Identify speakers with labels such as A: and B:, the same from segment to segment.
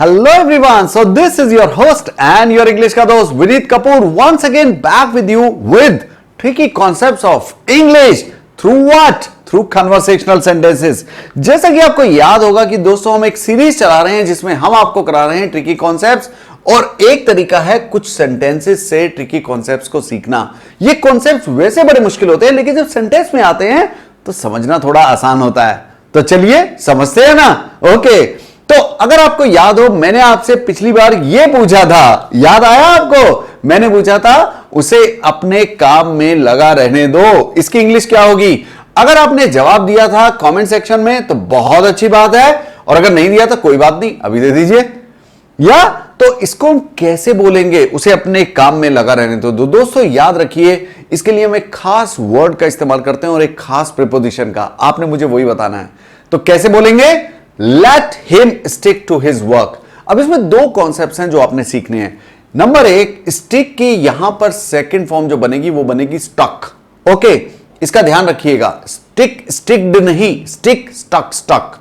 A: Hello everyone, so this is your host and your English का दोस्त Vineet Kapoor once again back with you with tricky concepts of English through what? Through conversational sentences. जैसा कि आपको याद होगा कि दोस्तों हम एक सीरीज चला रहे हैं जिसमें हम आपको करा रहे हैं ट्रिकी कॉन्सेप्ट्स और एक तरीका है कुछ सेंटेंसेस से ट्रिकी कॉन्सेप्ट्स को सीखना। ये कॉन्सेप्ट्स वैसे बड़े मुश्किल होते हैं लेकिन जब सेंटेंस में आते हैं तो समझना थोड़ा आसान होता है। तो चलिए समझते हैं ना। ओके, तो अगर आपको याद हो मैंने आपसे पिछली बार यह पूछा था, याद आया आपको? मैंने पूछा था उसे अपने काम में लगा रहने दो, इसकी इंग्लिश क्या होगी? अगर आपने जवाब दिया था कमेंट सेक्शन में तो बहुत अच्छी बात है, और अगर नहीं दिया तो कोई बात नहीं, अभी दे दीजिए। या तो इसको हम कैसे बोलेंगे, उसे अपने काम में लगा रहने दो। तो दोस्तों याद रखिए, इसके लिए हम एक खास वर्ड का इस्तेमाल करते हैं और एक खास प्रीपोजिशन का। आपने मुझे वही बताना है। तो कैसे बोलेंगे? Let him stick to his work। अब इसमें दो कॉन्सेप्ट्स हैं जो आपने सीखने हैं। नंबर एक, स्टिक की यहां पर सेकंड फॉर्म जो बनेगी वो बनेगी स्टक। ओके, इसका ध्यान रखिएगा, स्टिक स्टिक्ड नहीं, स्टिक स्टक स्टक।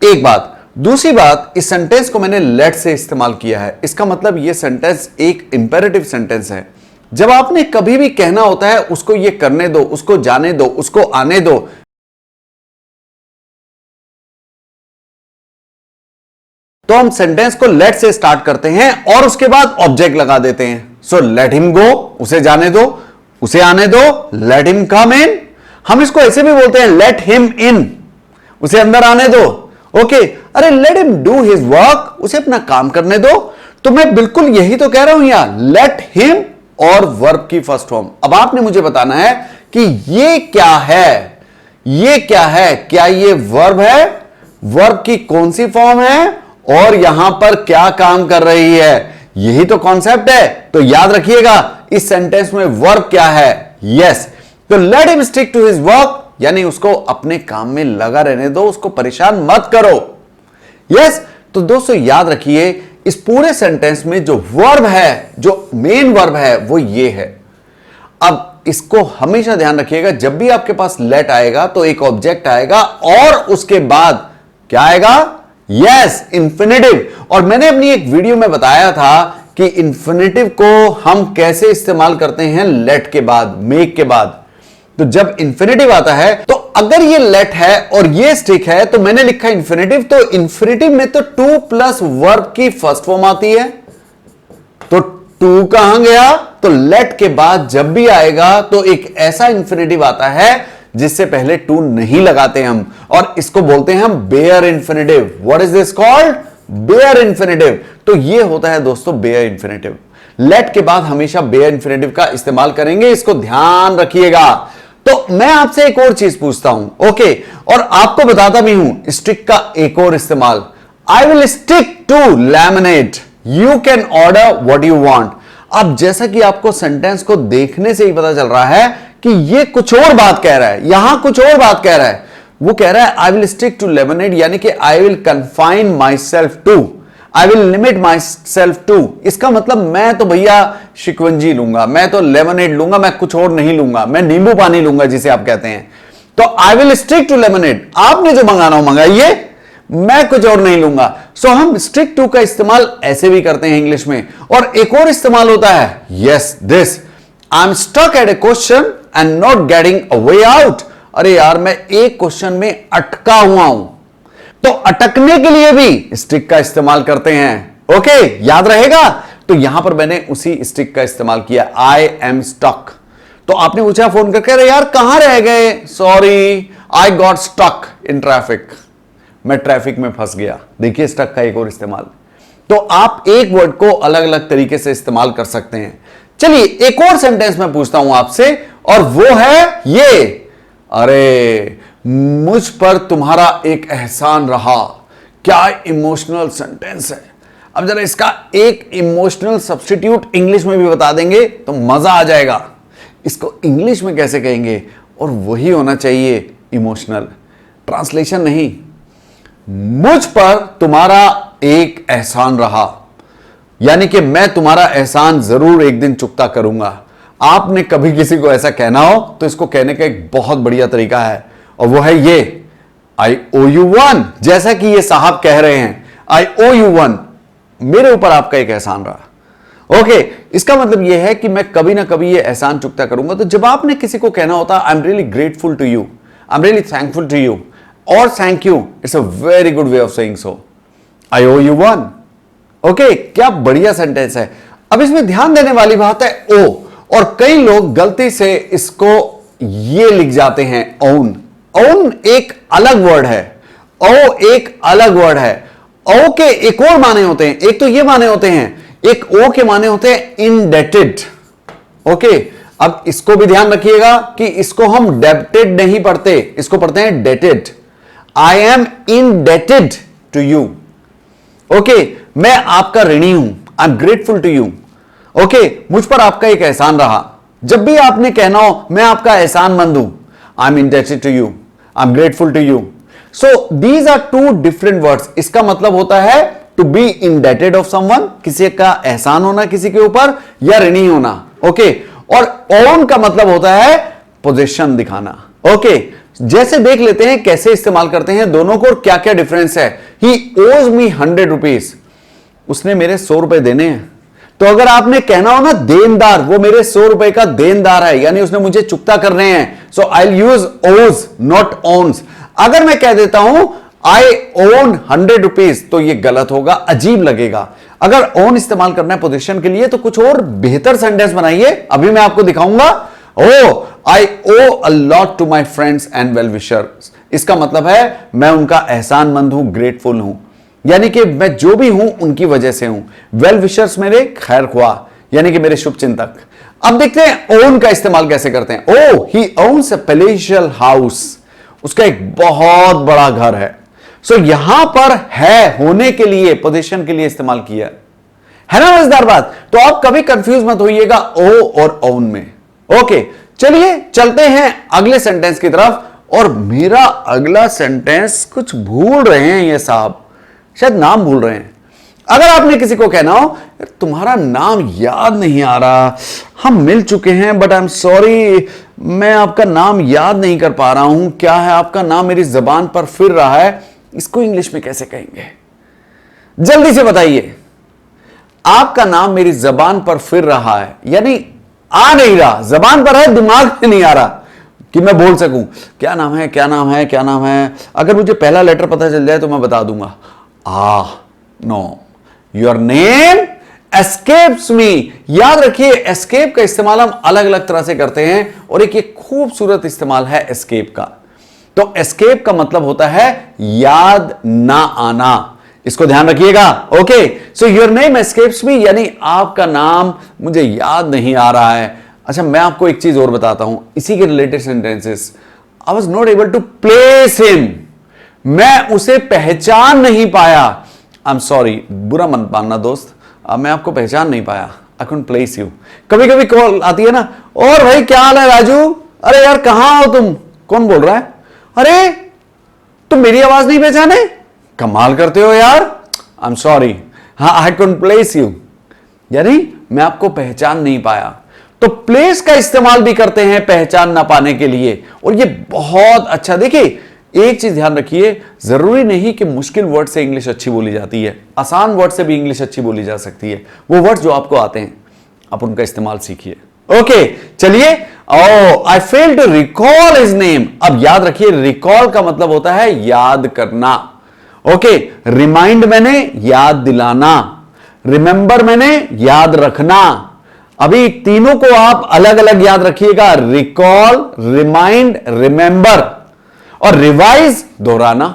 A: एक बात। दूसरी बात, इस सेंटेंस को मैंने लेट से इस्तेमाल किया है। इसका मतलब यह सेंटेंस एक इंपेरेटिव सेंटेंस है। जब आपने कभी भी कहना होता है उसको ये करने दो, उसको जाने दो, उसको आने दो, तो हम सेंटेंस को लेट से स्टार्ट करते हैं और उसके बाद ऑब्जेक्ट लगा देते हैं। सो लेट हिम गो, उसे जाने दो, उसे आने दो, लेट हिम कम इन। हम इसको ऐसे भी बोलते हैं लेट हिम इन, उसे अंदर आने दो। ओके, अरे let him do his work, उसे अपना काम करने दो। तो मैं बिल्कुल यही तो कह रहा हूं यहां, लेट हिम और वर्ब की फर्स्ट फॉर्म। अब आपने मुझे बताना है कि ये क्या है, ये क्या है, क्या ये वर्ब है, वर्ब की कौन सी फॉर्म है और यहां पर क्या काम कर रही है, यही तो कॉन्सेप्ट है। तो याद रखिएगा इस सेंटेंस में वर्ब क्या है, यस। तो let him stick to his work, यानी उसको अपने काम में लगा रहने दो, उसको परेशान मत करो, यस। तो दोस्तों याद रखिए इस पूरे सेंटेंस में जो वर्ब है, जो मेन वर्ब है वो ये है। अब इसको हमेशा ध्यान रखिएगा, जब भी आपके पास लेट आएगा तो एक ऑब्जेक्ट आएगा और उसके बाद क्या आएगा? Yes, infinitive. और मैंने अपनी एक वीडियो में बताया था कि इंफिनिटिव को हम कैसे इस्तेमाल करते हैं लेट के बाद, मेक के बाद। तो जब इंफिनिटिव आता है तो अगर ये लेट है और ये स्टिक है तो मैंने लिखा इंफिनिटिव, तो इंफिनिटिव में तो टू प्लस वर्ब की फर्स्ट फॉर्म आती है। तो टू कहां गया? तो लेट के बाद जब भी आएगा तो एक ऐसा इंफिनिटिव आता है जिससे पहले टू नहीं लगाते हम, और इसको बोलते हैं हम bare infinitive. What is this called? Bare infinitive. तो ये होता है दोस्तों बेयर इंफिनिटिव। लेट के बाद हमेशा बेयर इंफिनिटिव का इस्तेमाल करेंगे, इसको ध्यान रखिएगा। तो मैं आपसे एक और चीज पूछता हूं, ओके, और आपको बताता भी हूं स्टिक का एक और इस्तेमाल। I will stick to lemonade, you can order what you want. अब जैसा कि आपको सेंटेंस को देखने से ही पता चल रहा है कि ये कुछ और बात कह रहा है, यहां कुछ और बात कह रहा है। वो कह रहा है I will stick to lemonade, यानी कि I will confine myself to, I will limit myself to. इसका मतलब मैं तो भैया शिकवंजी लूंगा, मैं तो लेमनेड लूंगा, मैं कुछ और नहीं लूंगा, मैं नींबू पानी लूंगा जिसे आप कहते हैं। तो I will stick to lemonade, आपने जो मंगाना हो मंगाइए, मैं कुछ और नहीं लूंगा। सो हम स्टिक टू का इस्तेमाल ऐसे भी करते हैं इंग्लिश में। और एक और इस्तेमाल होता है, yes this, I am stuck at a question and not getting a way out. अरे यार मैं एक क्वेश्चन में अटका हुआ हूं। तो अटकने के लिए भी स्टिक का इस्तेमाल करते हैं। ओके, याद रहेगा। तो यहां पर मैंने उसी स्टिक का इस्तेमाल किया, आई एम स्टक। तो आपने पूछा फोन करके, अरे यार कहां रह गए? Sorry, I got stuck in traffic, मैं ट्रैफिक में फंस गया। देखिए स्टक का एक और इस्तेमाल। तो आप एक वर्ड को अलग अलग तरीके से इस्तेमाल कर सकते हैं। चलिए एक और सेंटेंस मैं पूछता हूं आपसे, और वो है ये, अरे मुझ पर तुम्हारा एक एहसान रहा। क्या इमोशनल सेंटेंस है। अब जरा इसका एक इमोशनल सब्स्टिट्यूट इंग्लिश में भी बता देंगे तो मजा आ जाएगा। इसको इंग्लिश में कैसे कहेंगे? और वही होना चाहिए इमोशनल, ट्रांसलेशन नहीं। मुझ पर तुम्हारा एक एहसान रहा, यानी कि मैं तुम्हारा एहसान जरूर एक दिन चुकता करूंगा। आपने कभी किसी को ऐसा कहना हो तो इसको कहने का एक बहुत बढ़िया तरीका है, और वो है ये, आई ओ यू वन। जैसा कि ये साहब कह रहे हैं, आई ओ यू वन, मेरे ऊपर आपका एक एहसान रहा। ओके, इसका मतलब यह है कि मैं कभी ना कभी ये एहसान चुकता करूंगा। तो जब आपने किसी को कहना होता I am really grateful to you, I am really thankful to you और thank you, it's a very good way of saying so, I owe you one. Okay, क्या बढ़िया सेंटेंस है। अब इसमें ध्यान देने वाली बात है ओ, और कई लोग गलती से इसको ये लिख जाते हैं ओन। ओन एक अलग वर्ड है, ओ एक अलग वर्ड है। ओ के एक और माने होते हैं, एक तो ये माने होते हैं, एक ओ के माने होते हैं इंडेटेड। ओके, अब इसको भी ध्यान रखिएगा कि इसको हम डेब्टेड नहीं पढ़ते, इसको पढ़ते हैं dated. I am indebted to you. Okay, मैं आपका ऋणी हूं, I am grateful to you. Okay, मुझ पर आपका एक एहसान रहा। जब भी आपने कहना हो मैं आपका एहसानमंद हूं, I am indebted to you, I am grateful to you. So these are two different words. इसका मतलब होता है to be indebted of someone, किसी का एहसान होना किसी के ऊपर, या ऋणी होना। ओके, और ओन का मतलब होता है पोजीशन दिखाना। ओके, जैसे देख लेते हैं कैसे इस्तेमाल करते हैं दोनों को और क्या क्या डिफरेंस है। ही ओज मी 100 रुपीज, उसने मेरे 100 रुपए देने हैं। तो अगर आपने कहना हो ना देनदार, वो मेरे 100 रुपए का देनदार है, यानी उसने मुझे चुकता कर रहे हैं। सो आई यूज ओज नॉट ओन्स। अगर मैं कह देता हूं आई ओन 100 रुपीज तो ये गलत होगा, अजीब लगेगा। अगर ओन इस्तेमाल करना है पोजीशन के लिए तो कुछ और बेहतर सेंटेंस बनाइए, अभी मैं आपको दिखाऊंगा। Oh I owe a lot to my friends and well wishers. इसका मतलब है मैं उनका एहसानमंद हूं, ग्रेटफुल हूं, यानी कि मैं जो भी हूं उनकी वजह से हूं। वेल विशर्स मेरे खैर ख्वाह, यानी कि मेरे शुभ चिंतक। अब देखते हैं ओन का इस्तेमाल कैसे करते हैं। ओ ही ओन्स अ पैलेशियल हाउस, उसका एक बहुत बड़ा घर है। सो यहां पर है होने के लिए, पोजीशन के लिए इस्तेमाल किया है ना, मजेदार बात। तो आप कभी कंफ्यूज मत होइएगा ओ और ओन में। ओके, चलिए चलते हैं अगले सेंटेंस की तरफ। और मेरा अगला सेंटेंस कुछ भूल रहे हैं ये साहब, शायद नाम भूल रहे हैं। अगर आपने किसी को कहना हो तुम्हारा नाम याद नहीं आ रहा, हम मिल चुके हैं बट आई एम सॉरी मैं आपका नाम याद नहीं कर पा रहा हूं, क्या है आपका नाम, मेरी जबान पर फिर रहा है, इसको इंग्लिश में कैसे कहेंगे? जल्दी से बताइए। आपका नाम मेरी जबान पर फिर रहा है, यानी आ नहीं रहा, जबान पर है, दिमाग में नहीं आ रहा कि मैं बोल सकूं क्या नाम है, क्या नाम है, क्या नाम है। अगर मुझे पहला लेटर पता चल जाए तो मैं बता दूंगा। नो, योर नेम एस्केप्स मी। याद रखिए एस्केप का इस्तेमाल हम अलग अलग तरह से करते हैं और एक ये खूबसूरत इस्तेमाल है एस्केप का। तो एस्केप का मतलब होता है याद ना आना, इसको ध्यान रखिएगा। Okay, so your name escapes me, यानी आपका नाम मुझे याद नहीं आ रहा है। अच्छा, मैं आपको एक चीज और बताता हूं इसी के related sentences. I was not able to place him, मैं उसे पहचान नहीं पाया। आई एम सॉरी, बुरा मत मानना दोस्त, मैं आपको पहचान नहीं पाया, आई कुडंट प्लेस यू। कभी कभी कॉल आती है ना, और भाई क्या हाल है राजू, अरे यार कहां हो तुम, कौन बोल रहा है, अरे तुम मेरी आवाज नहीं पहचाने, कमाल करते हो यार, आई एम सॉरी, हाँ आई कुडंट प्लेस यू, यानी मैं आपको पहचान नहीं पाया। तो प्लेस का इस्तेमाल भी करते हैं पहचान ना पाने के लिए, और ये बहुत अच्छा। देखिए एक चीज ध्यान रखिए, जरूरी नहीं कि मुश्किल वर्ड से इंग्लिश अच्छी बोली जाती है, आसान वर्ड से भी इंग्लिश अच्छी बोली जा सकती है। वो वर्ड जो आपको आते हैं आप उनका इस्तेमाल सीखिए। ओके, चलिए। Oh I fail to recall his name. अब याद रखिए रिकॉल का मतलब होता है याद करना। ओके, रिमाइंड मैंने याद दिलाना, रिमेंबर मैंने याद रखना। अभी तीनों को आप अलग अलग याद रखिएगा, रिकॉल, रिमाइंड, रिमेंबर, और रिवाइज दोहराना,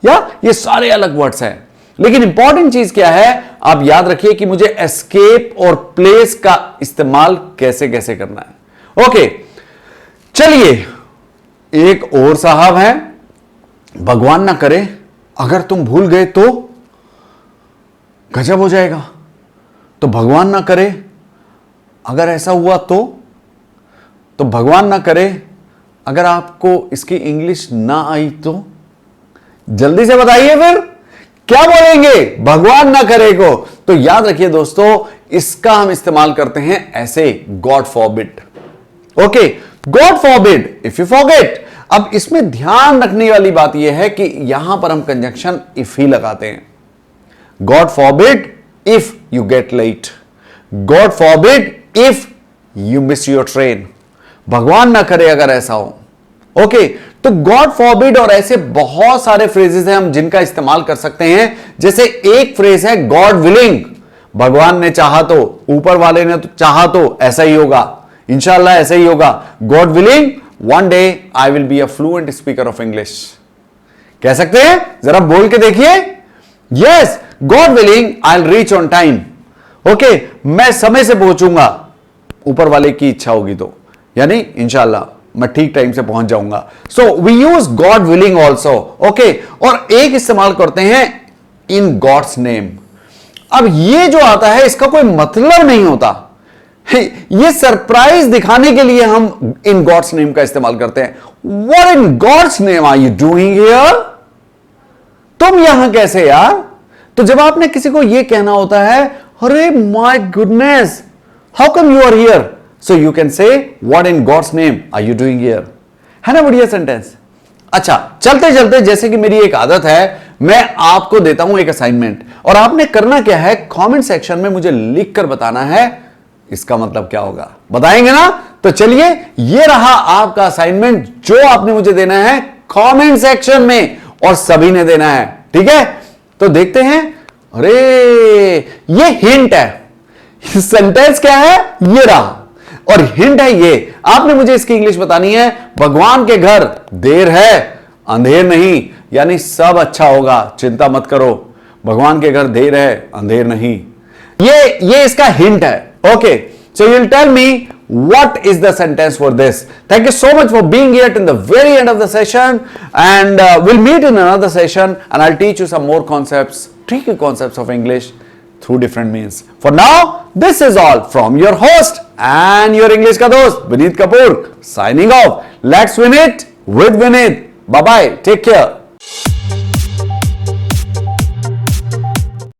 A: या ये सारे अलग वर्ड्स हैं। लेकिन इंपॉर्टेंट चीज क्या है, आप याद रखिए कि मुझे एस्केप और प्लेस का इस्तेमाल कैसे कैसे करना है। ओके, चलिए एक और साहब है, भगवान ना करे अगर तुम भूल गए तो गजब हो जाएगा। तो भगवान ना करे अगर ऐसा हुआ तो भगवान ना करे अगर आपको इसकी इंग्लिश ना आई तो जल्दी से बताइए फिर क्या बोलेंगे, भगवान ना करे को। तो याद रखिए दोस्तों, इसका हम इस्तेमाल करते हैं ऐसे, God forbid. Okay, God forbid, if you forget. अब इसमें ध्यान रखने वाली बात यह है कि यहां पर हम कंजंक्शन इफ ही लगाते हैं। God forbid if you get late, God forbid if you miss your train, भगवान ना करे अगर ऐसा हो। ओके, तो गॉड फॉरबिड और ऐसे बहुत सारे फ्रेजेस हैं हम जिनका इस्तेमाल कर सकते हैं। जैसे एक फ्रेज है गॉड विलिंग, भगवान ने चाहा तो, ऊपर वाले ने तो चाहा तो ऐसा ही होगा, इंशाल्लाह ऐसा ही होगा। God willing one day I will be a fluent speaker of English, कह सकते हैं, जरा बोल के देखिए। Yes, God willing I will reach on time. Okay, मैं समय से पहुंचूंगा, ऊपर वाले की इच्छा होगी तो, यानी इंशाल्लाह मैं ठीक टाइम से पहुंच जाऊंगा। So we use God willing also. Okay, और एक इस्तेमाल करते हैं इन गॉड्स नेम। अब ये जो आता है इसका कोई मतलब नहीं होता, ये सरप्राइज दिखाने के लिए हम इन गॉड्स नेम का इस्तेमाल करते हैं। What in God's name are you doing here, तुम यहां कैसे यार। तो जब आपने किसी को यह कहना होता है, अरे my goodness how come you are here, so you can say what in God's name are you doing here, है ना बढ़िया सेंटेंस। अच्छा, चलते चलते जैसे कि मेरी एक आदत है, मैं आपको देता हूं एक असाइनमेंट, और आपने करना क्या है, कमेंट सेक्शन में मुझे लिखकर बताना है इसका मतलब क्या होगा। बताएंगे ना? तो चलिए, ये रहा आपका असाइनमेंट जो आपने मुझे देना है कमेंट सेक्शन में, और सभी ने देना है, ठीक है। तो देखते हैं। अरे ये हिंट है, सेंटेंस क्या है, ये रहा, और हिंट है ये, आपने मुझे इसकी इंग्लिश बतानी है। भगवान के घर देर है अंधेर नहीं, यानी सब अच्छा होगा, चिंता मत करो, भगवान के घर देर है अंधेर नहीं, ये इसका हिंट है। Okay, so you will tell me what is the sentence for this. Thank you so much for being here till the very end of the session, and we'll meet in another session, and I'll teach you some more concepts, tricky concepts of English through different means. For now, this is all from your host and your English ka dost Vineet Kapoor, signing off. Let's win it with Vineet. Bye bye, take care.